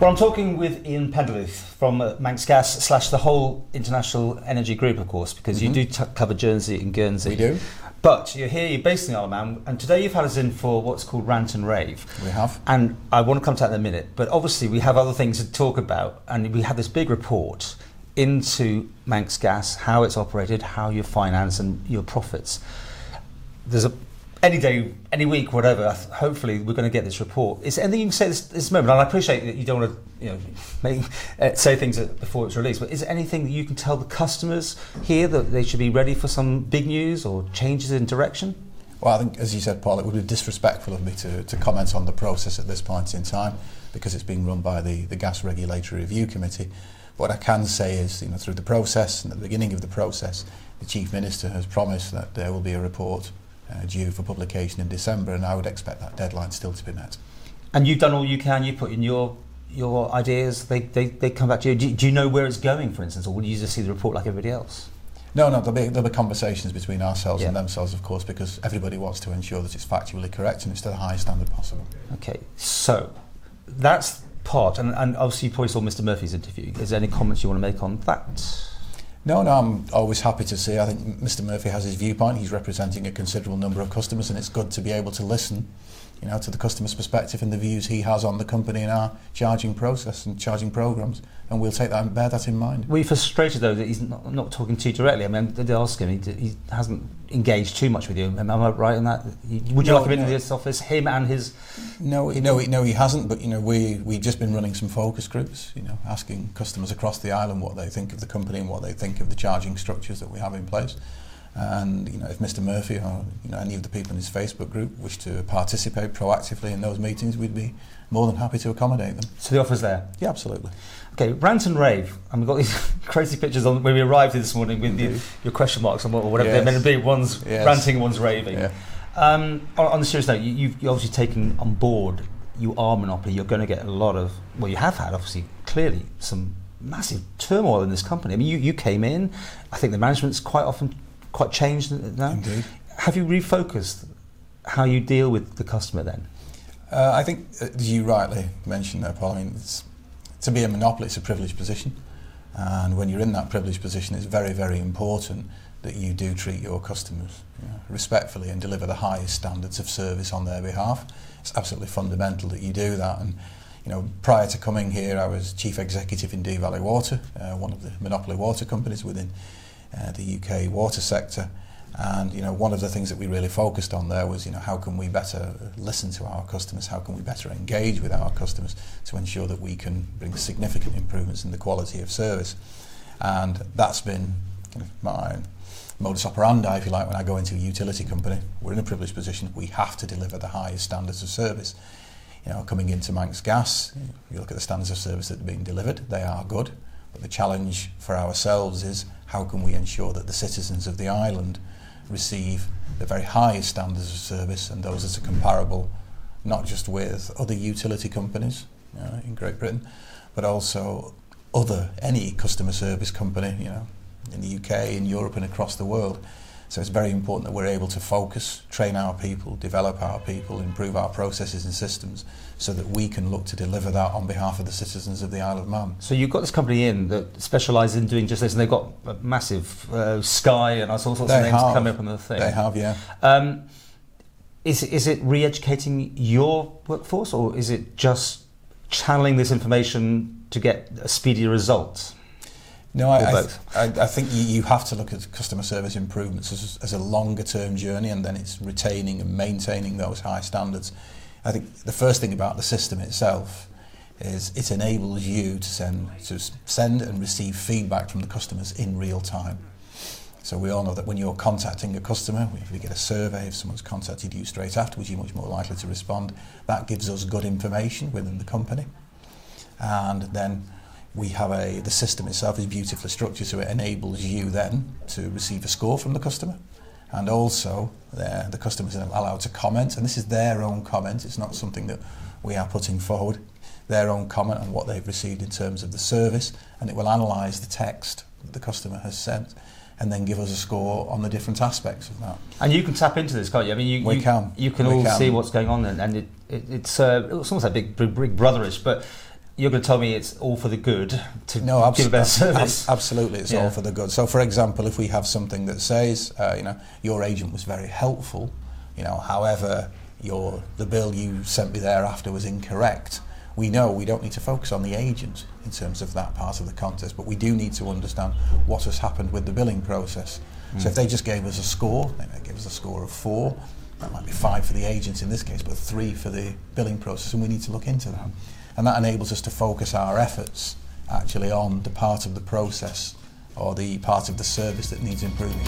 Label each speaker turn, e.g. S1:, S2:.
S1: Well, I'm talking with Ian Plenderleith from Manx Gas / the whole international energy group, of course, because you do cover Jersey and Guernsey.
S2: We do.
S1: But you're here, you're based in the Isle of Man, and today you've had us in for what's called rant and rave.
S2: We have.
S1: And I want to come to that in a minute, but obviously we have other things to talk about, and we have this big report into Manx Gas, how it's operated, how you finance and your profits. There's any day, any week, whatever, hopefully we're going to get this report. Is there anything you can say at this moment? And I appreciate that you don't want to say things before it's released, but is there anything that you can tell the customers here that they should be ready for some big news or changes in direction?
S2: Well, I think, as you said, Paul, it would be disrespectful of me to comment on the process at this point in time because it's being run by the Gas Regulatory Review Committee. What I can say is, through the process and at the beginning of the process, the Chief Minister has promised that there will be a report due for publication in December, and I would expect that deadline still to be met. And
S1: you've done all you can, you put in your ideas, they come back to you. Do you know where it's going, for instance, or will you just see the report like everybody else?
S2: No, there'll be conversations between ourselves and themselves, of course, because everybody wants to ensure that it's factually correct and it's to the highest standard possible.
S1: Okay, so that's part, and obviously you probably saw Mr. Murphy's interview. Is there any comments you want to make on that?
S2: No, I'm always happy to see. I think Mr. Murphy has his viewpoint. He's representing a considerable number of customers, and it's good to be able to listen, to the customer's perspective and the views he has on the company and our charging process and charging programs, and we'll take that and bear that in mind.
S1: Were you frustrated though that he's not talking to you directly? I mean, did they ask him? He hasn't engaged too much with you. Am I right in that? Would you like him into this office? Him and his?
S2: No, he hasn't. But we've just been running some focus groups. Asking customers across the island what they think of the company and what they think of the charging structures that we have in place. And if Mr. Murphy or any of the people in his Facebook group wish to participate proactively in those meetings, we'd be more than happy to accommodate them.
S1: So the offer's there?
S2: Yeah, absolutely.
S1: Okay, rant and rave. And we've got these crazy pictures on when we arrived here this morning with your question marks on whatever they're meant to be. One's ranting, one's raving. Yeah. On the serious note, you've obviously taken on board, you are Monopoly, you're going to get a lot of, well, you have had obviously clearly some massive turmoil in this company. I mean, you came in, I think the management's quite changed now.
S2: Indeed.
S1: Have you refocused how you deal with the customer then?
S2: I think, as you rightly mentioned there, Paul, to be a monopoly, it's a privileged position. And when you're in that privileged position, it's very, very important that you do treat your customers respectfully and deliver the highest standards of service on their behalf. It's absolutely fundamental that you do that. And prior to coming here, I was Chief Executive in Dee Valley Water, one of the monopoly water companies within the UK water sector, and one of the things that we really focused on there was how can we better listen to our customers, how can we better engage with our customers to ensure that we can bring significant improvements in the quality of service. And that's been my modus operandi, if you like, when I go into a utility company. We're in a privileged position, we have to deliver the highest standards of service. Coming into Manx Gas, you look at the standards of service that are being delivered, they are good. But the challenge for ourselves is how can we ensure that the citizens of the island receive the very highest standards of service and those that are comparable not just with other utility companies in Great Britain, but also any customer service company in the UK, in Europe and across the world. So it's very important that we're able to focus, train our people, develop our people, improve our processes and systems so that we can look to deliver that on behalf of the citizens of the Isle of Man.
S1: So you've got this company in that specialises in doing just this, and they've got a massive Sky and all sorts of names coming up on the thing.
S2: They have, yeah.
S1: Is it re-educating your workforce, or is it just channeling this information to get a speedier result?
S2: No, I think you have to look at customer service improvements as a longer term journey, and then it's retaining and maintaining those high standards. I think the first thing about the system itself is it enables you to send and receive feedback from the customers in real time. So we all know that when you're contacting a customer, if you get a survey, if someone's contacted you straight afterwards, you're much more likely to respond. That gives us good information within the company. And then we have the system itself is beautifully structured, so it enables you then to receive a score from the customer, and also the customers are allowed to comment, and this is their own comment, it's not something that we are putting forward, their own comment on what they've received in terms of the service, and it will analyse the text that the customer has sent and then give us a score on the different aspects of that.
S1: And you can tap into this, can't you? I mean,
S2: we can
S1: all see what's going on, and it's almost like big brotherish, but you're going to tell me it's all for the good to
S2: No,
S1: give a better service.
S2: Absolutely, it's all for the good. So, for example, if we have something that says, your agent was very helpful, however, the bill you sent me thereafter was incorrect, we know we don't need to focus on the agent in terms of that part of the contest, but we do need to understand what has happened with the billing process. So if they just gave us a score, they might give us a score of 4, that might be 5 for the agent in this case, but 3 for the billing process, and we need to look into that. And that enables us to focus our efforts actually on the part of the process or the part of the service that needs improving.